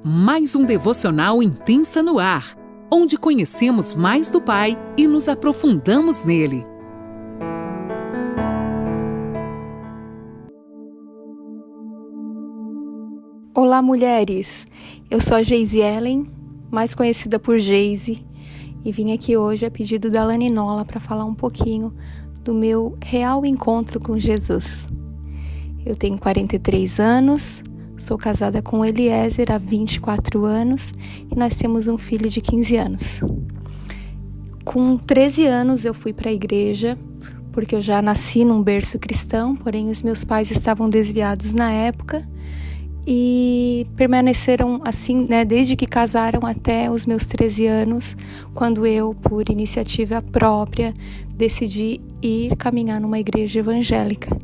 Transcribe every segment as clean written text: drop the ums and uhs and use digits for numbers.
Mais um devocional Intensa no Ar, onde conhecemos mais do Pai e nos aprofundamos nele. Olá, mulheres! Eu sou a Geise Ellen, mais conhecida por Geise, e vim aqui hoje a pedido da Laninola para falar um pouquinho do meu real encontro com Jesus. Eu tenho 43 anos, sou casada com Eliezer há 24 anos e nós temos um filho de 15 anos. Com 13 anos eu fui para a igreja, porque eu já nasci num berço cristão, porém os meus pais estavam desviados na época e permaneceram assim, desde que casaram até os meus 13 anos, quando eu, por iniciativa própria, decidi ir caminhar numa igreja evangélica.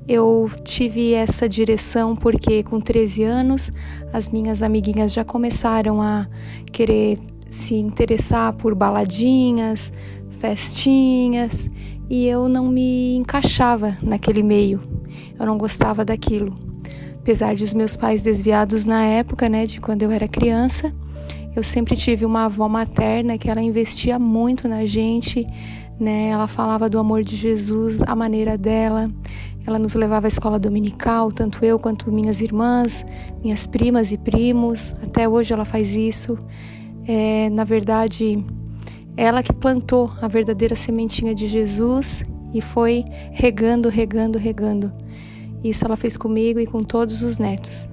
Eu tive essa direção porque com 13 anos as minhas amiguinhas já começaram a querer se interessar por baladinhas, festinhas, e eu não me encaixava naquele meio, eu não gostava daquilo. Apesar de os meus pais desviados na época, de quando eu era criança, eu sempre tive uma avó materna que ela investia muito na gente, Ela falava do amor de Jesus, a maneira dela. Ela nos levava à escola dominical, tanto eu quanto minhas irmãs, minhas primas e primos. Até hoje ela faz isso. Na verdade, ela que plantou a verdadeira sementinha de Jesus e foi regando. Isso ela fez comigo e com todos os netos.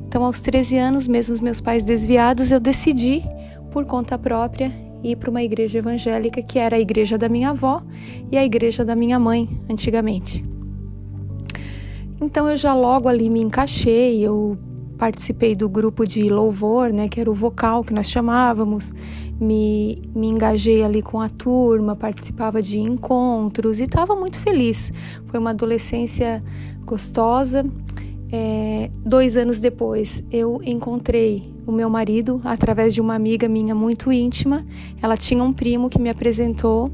Então, aos 13 anos, mesmo os meus pais desviados, eu decidi, por conta própria, ir para uma igreja evangélica, que era a igreja da minha avó e a igreja da minha mãe, antigamente. Então, eu já logo ali me encaixei, eu participei do grupo de louvor, que era o vocal que nós chamávamos, me engajei ali com a turma, participava de encontros e estava muito feliz. Foi uma adolescência gostosa. 2 anos depois, eu encontrei o meu marido através de uma amiga minha muito íntima. Ela tinha um primo que me apresentou.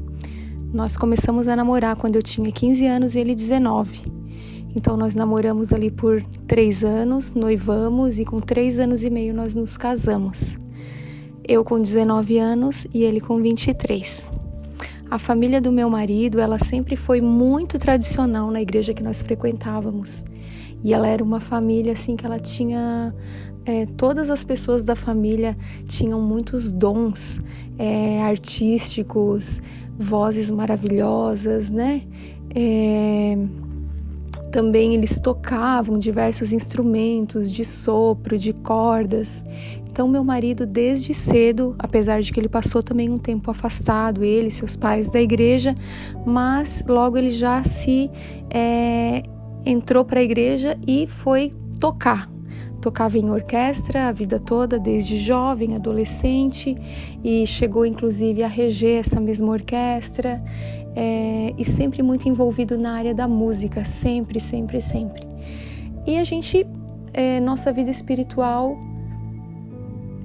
Nós começamos a namorar quando eu tinha 15 anos e ele 19. Então nós namoramos ali por 3 anos, noivamos e com 3 anos e meio nós nos casamos. Eu com 19 anos e ele com 23. A família do meu marido, ela sempre foi muito tradicional na igreja que nós frequentávamos. E ela era uma família assim que ela tinha... todas as pessoas da família tinham muitos dons artísticos, vozes maravilhosas, Também eles tocavam diversos instrumentos de sopro, de cordas. Então meu marido desde cedo, apesar de que ele passou também um tempo afastado, ele e seus pais da igreja, mas logo ele já se entrou para a igreja e foi tocar. Tocava em orquestra a vida toda, desde jovem, adolescente, e chegou inclusive a reger essa mesma orquestra, e sempre muito envolvido na área da música, sempre. E a gente, nossa vida espiritual,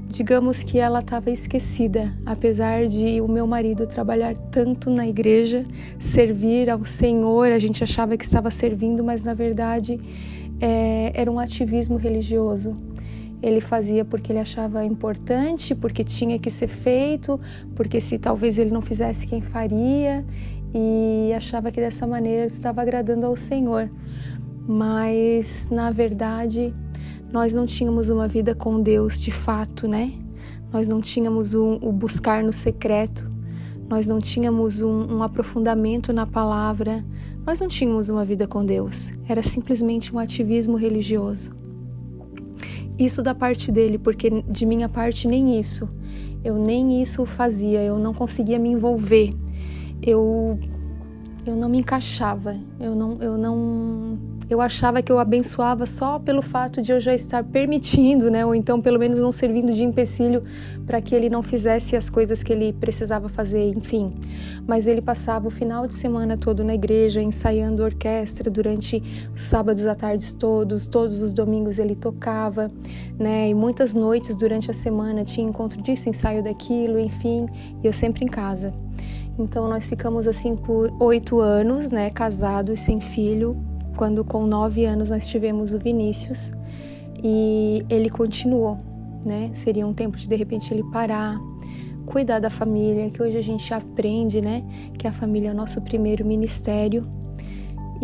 digamos que ela estava esquecida, apesar de o meu marido trabalhar tanto na igreja, servir ao Senhor, a gente achava que estava servindo, mas na verdade era um ativismo religioso. Ele fazia porque ele achava importante, porque tinha que ser feito, porque se talvez ele não fizesse, quem faria, e achava que dessa maneira estava agradando ao Senhor. Mas, na verdade, nós não tínhamos uma vida com Deus de fato, Nós não tínhamos o buscar no secreto, nós não tínhamos um aprofundamento na palavra, nós não tínhamos uma vida com Deus, era simplesmente um ativismo religioso. Isso da parte dele, porque de minha parte nem isso. Eu nem isso fazia, eu não conseguia me envolver. Eu não me encaixava, eu achava que eu abençoava só pelo fato de eu já estar permitindo, ou então pelo menos não servindo de empecilho para que ele não fizesse as coisas que ele precisava fazer, enfim. Mas ele passava o final de semana todo na igreja, ensaiando orquestra durante os sábados à tarde todos os domingos ele tocava, e muitas noites durante a semana tinha encontro disso, ensaio daquilo, enfim, e eu sempre em casa. Então nós ficamos assim por 8 anos, casados, sem filho, quando com 9 anos nós tivemos o Vinícius, e ele continuou né? Seria um tempo de repente ele parar, cuidar da família, que hoje a gente aprende, né? Que a família é o nosso primeiro ministério.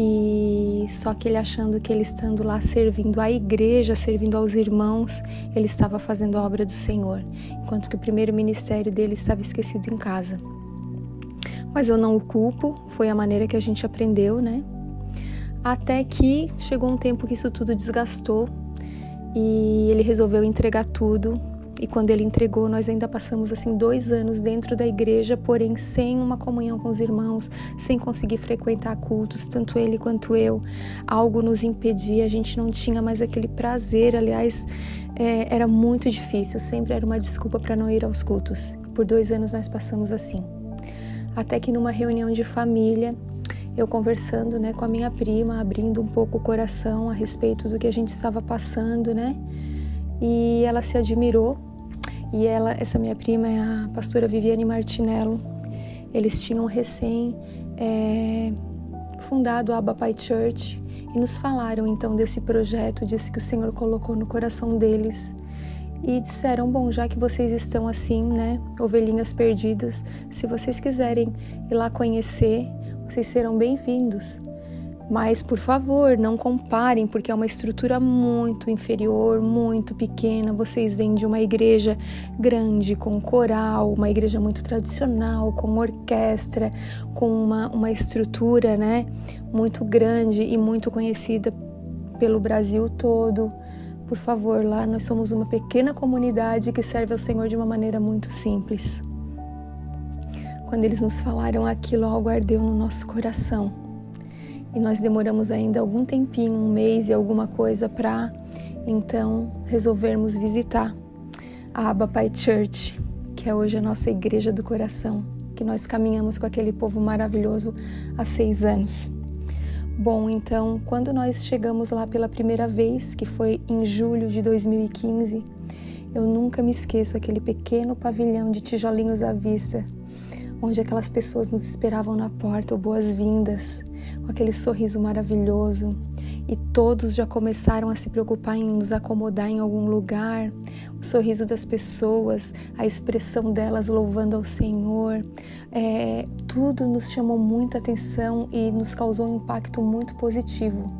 E só que ele achando que ele estando lá servindo à igreja, servindo aos irmãos, ele estava fazendo a obra do Senhor, enquanto que o primeiro ministério dele estava esquecido em casa. Mas eu não o culpo, foi a maneira que a gente aprendeu, né? Até que chegou um tempo que isso tudo desgastou e ele resolveu entregar tudo. E quando ele entregou, nós ainda passamos 2 anos dentro da igreja, porém sem uma comunhão com os irmãos, sem conseguir frequentar cultos, tanto ele quanto eu. Algo nos impedia, a gente não tinha mais aquele prazer, aliás, era muito difícil, sempre era uma desculpa para não ir aos cultos. Por 2 anos nós passamos assim. Até que numa reunião de família, eu conversando, né, com a minha prima, abrindo um pouco o coração a respeito do que a gente estava passando, né? E ela se admirou. E essa minha prima é a pastora Viviane Martinello. Eles tinham recém fundado a Abba Pai Church e nos falaram então desse projeto, disse que o Senhor colocou no coração deles. E disseram, bom, já que vocês estão assim, né, ovelhinhas perdidas, se vocês quiserem ir lá conhecer, vocês serão bem-vindos. Mas, por favor, não comparem, porque é uma estrutura muito inferior, muito pequena. Vocês vêm de uma igreja grande, com coral, uma igreja muito tradicional, com orquestra, com uma estrutura, né, muito grande e muito conhecida pelo Brasil todo. Por favor, lá nós somos uma pequena comunidade que serve ao Senhor de uma maneira muito simples. Quando eles nos falaram aquilo, algo ardeu no nosso coração. E nós demoramos ainda algum tempinho, 1 mês e alguma coisa para, então, resolvermos visitar a Abba Pai Church, que é hoje a nossa igreja do coração, que nós caminhamos com aquele povo maravilhoso há 6 anos. Bom, então, quando nós chegamos lá pela primeira vez, que foi em julho de 2015, eu nunca me esqueço aquele pequeno pavilhão de tijolinhos à vista, onde aquelas pessoas nos esperavam na porta, ou boas-vindas, com aquele sorriso maravilhoso, e todos já começaram a se preocupar em nos acomodar em algum lugar. O sorriso das pessoas, a expressão delas louvando ao Senhor, tudo nos chamou muita atenção e nos causou um impacto muito positivo.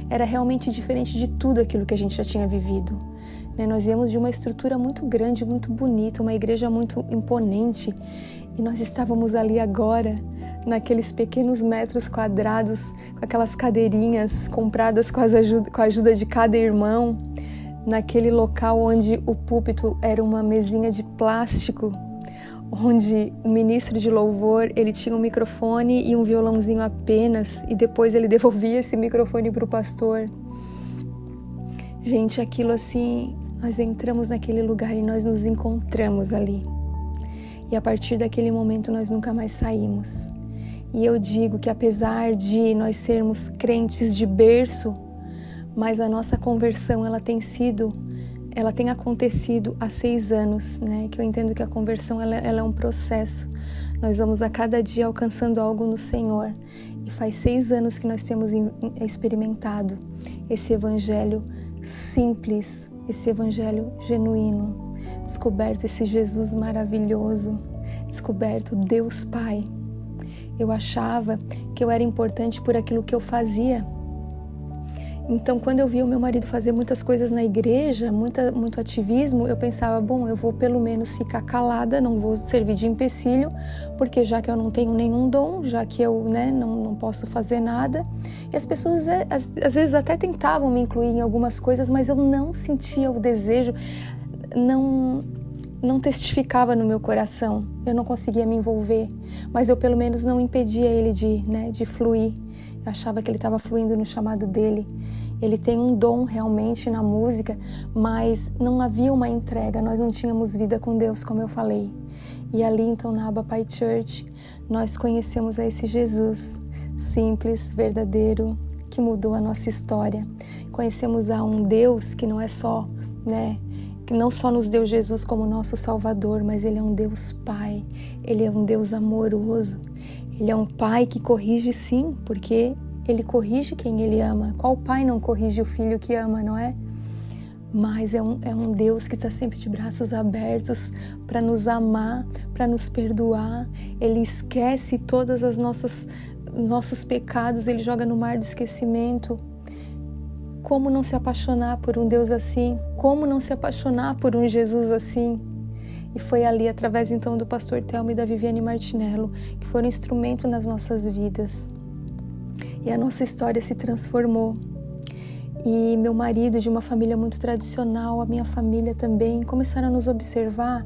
Era realmente diferente de tudo aquilo que a gente já tinha vivido. Nós viemos de uma estrutura muito grande, muito bonita, uma igreja muito imponente, e nós estávamos ali agora, naqueles pequenos metros quadrados, com aquelas cadeirinhas compradas com a ajuda de cada irmão, naquele local onde o púlpito era uma mesinha de plástico, onde o ministro de louvor, ele tinha um microfone e um violãozinho apenas, e depois ele devolvia esse microfone para o pastor. Gente, aquilo assim, nós entramos naquele lugar e nós nos encontramos ali. E a partir daquele momento nós nunca mais saímos. E eu digo que apesar de nós sermos crentes de berço, mas a nossa conversão ela tem acontecido há 6 anos, né? Que eu entendo que a conversão ela é um processo. Nós vamos a cada dia alcançando algo no Senhor. E faz 6 anos que nós temos experimentado esse evangelho simples, esse evangelho genuíno, descoberto esse Jesus maravilhoso, descoberto Deus Pai. Eu achava que eu era importante por aquilo que eu fazia. Então, quando eu via o meu marido fazer muitas coisas na igreja, muito ativismo, eu pensava, bom, eu vou pelo menos ficar calada, não vou servir de empecilho, porque já que eu não tenho nenhum dom, já que eu não posso fazer nada. E as pessoas às vezes até tentavam me incluir em algumas coisas, mas eu não sentia o desejo, não testificava no meu coração, eu não conseguia me envolver, mas eu pelo menos não impedia ele de fluir. Eu achava que ele estava fluindo no chamado dele. Ele tem um dom realmente na música, mas não havia uma entrega, nós não tínhamos vida com Deus, como eu falei. E ali então na Abba Pai Church, nós conhecemos a esse Jesus simples, verdadeiro, que mudou a nossa história. Conhecemos a um Deus que não é só, que não só nos deu Jesus como nosso Salvador, mas Ele é um Deus Pai, Ele é um Deus amoroso, Ele é um Pai que corrige sim, porque Ele corrige quem Ele ama. Qual pai não corrige o filho que ama, não é? mas é um Deus que está sempre de braços abertos para nos amar, para nos perdoar. Ele esquece todas as nossos pecados, Ele joga no mar do esquecimento. Como não se apaixonar por um Deus assim? Como não se apaixonar por um Jesus assim? E foi ali, através então do pastor Thelma e da Viviane Martinello, que foram instrumento nas nossas vidas. E a nossa história se transformou. E meu marido, de uma família muito tradicional, a minha família também, começaram a nos observar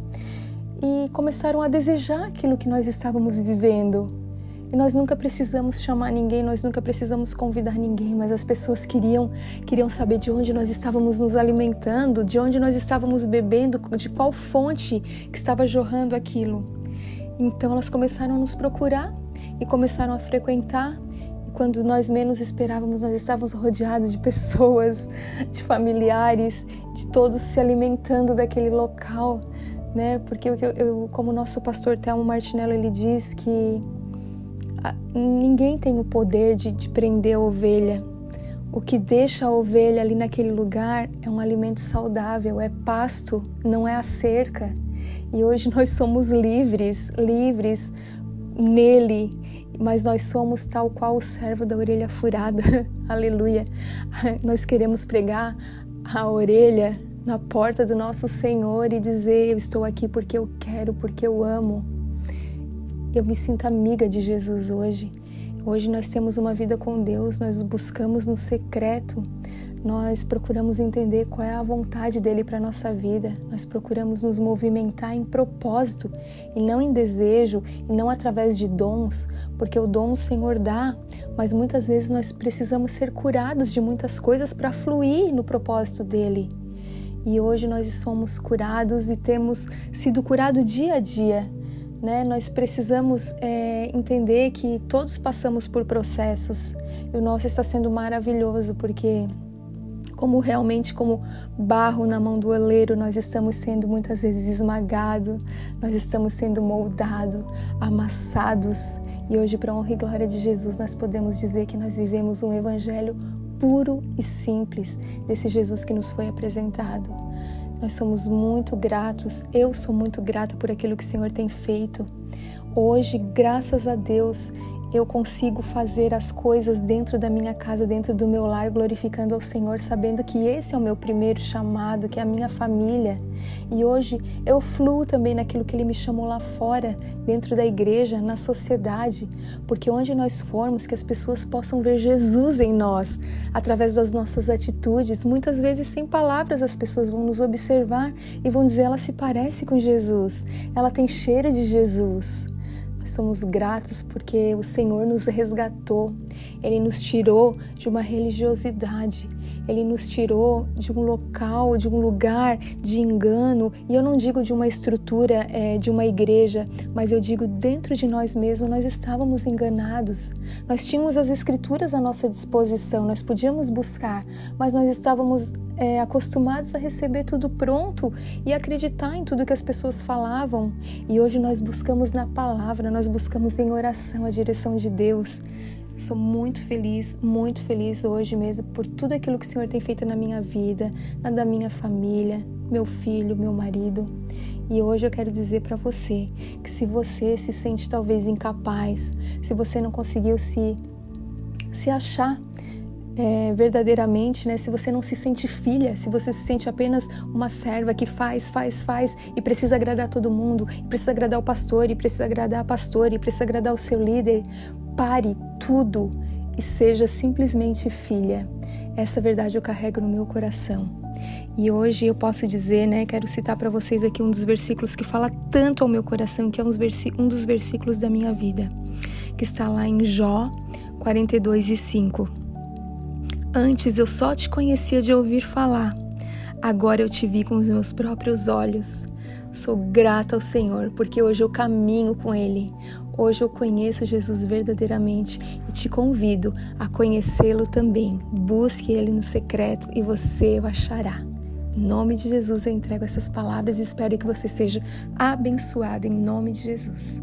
e começaram a desejar aquilo que nós estávamos vivendo. E nós nunca precisamos chamar ninguém, nós nunca precisamos convidar ninguém, mas as pessoas queriam saber de onde nós estávamos nos alimentando, de onde nós estávamos bebendo, de qual fonte que estava jorrando aquilo. Então elas começaram a nos procurar e começaram a frequentar. Quando nós menos esperávamos, nós estávamos rodeados de pessoas, de familiares, de todos se alimentando daquele local, né? Porque como o nosso pastor Thelma Martinello, ele diz que ninguém tem o poder de prender a ovelha. O que deixa a ovelha ali naquele lugar é um alimento saudável, é pasto, não é a cerca. E hoje nós somos livres nele, mas nós somos tal qual o servo da orelha furada. Aleluia! Nós queremos pregar a orelha na porta do nosso Senhor e dizer: eu estou aqui porque eu quero, porque eu amo. Eu me sinto amiga de Jesus hoje. Hoje nós temos uma vida com Deus, nós buscamos no secreto, nós procuramos entender qual é a vontade dele para a nossa vida, nós procuramos nos movimentar em propósito e não em desejo, e não através de dons, porque o dom o Senhor dá, mas muitas vezes nós precisamos ser curados de muitas coisas para fluir no propósito dele. E hoje nós somos curados e temos sido curados dia a dia. Nós precisamos entender que todos passamos por processos e o nosso está sendo maravilhoso porque como barro na mão do oleiro, nós estamos sendo muitas vezes esmagados, nós estamos sendo moldados, amassados e hoje, para a honra e glória de Jesus, nós podemos dizer que nós vivemos um evangelho puro e simples desse Jesus que nos foi apresentado. Nós somos muito gratos, eu sou muito grata por aquilo que o Senhor tem feito. Hoje, graças a Deus, eu consigo fazer as coisas dentro da minha casa, dentro do meu lar, glorificando ao Senhor, sabendo que esse é o meu primeiro chamado, que é a minha família. E hoje eu fluo também naquilo que Ele me chamou lá fora, dentro da igreja, na sociedade, porque onde nós formos, que as pessoas possam ver Jesus em nós, através das nossas atitudes. Muitas vezes, sem palavras, as pessoas vão nos observar e vão dizer: ela se parece com Jesus, ela tem cheiro de Jesus. Somos gratos porque o Senhor nos resgatou, Ele nos tirou de uma religiosidade, Ele nos tirou de um local, de um lugar de engano, e eu não digo de uma estrutura de uma igreja, mas eu digo dentro de nós mesmos, nós estávamos enganados, nós tínhamos as escrituras à nossa disposição, nós podíamos buscar, mas nós estávamos acostumados a receber tudo pronto e acreditar em tudo que as pessoas falavam. E hoje nós buscamos na palavra, nós buscamos em oração a direção de Deus. Sou muito feliz hoje mesmo por tudo aquilo que o Senhor tem feito na minha vida, na da minha família, meu filho, meu marido. E hoje eu quero dizer para você que se você se sente talvez incapaz, se você não conseguiu se achar verdadeiramente, se você não se sente filha, se você se sente apenas uma serva que faz e precisa agradar todo mundo, e precisa agradar o pastor, e precisa agradar a pastora, e precisa agradar o seu líder, pare tudo e seja simplesmente filha. Essa verdade eu carrego no meu coração. E hoje eu posso dizer, quero citar para vocês aqui um dos versículos que fala tanto ao meu coração, que é um dos versículos da minha vida, que está lá em Jó 42:5. Antes eu só te conhecia de ouvir falar, agora eu te vi com os meus próprios olhos. Sou grata ao Senhor, porque hoje eu caminho com Ele. Hoje eu conheço Jesus verdadeiramente e te convido a conhecê-lo também. Busque Ele no secreto e você o achará. Em nome de Jesus eu entrego essas palavras e espero que você seja abençoado em nome de Jesus.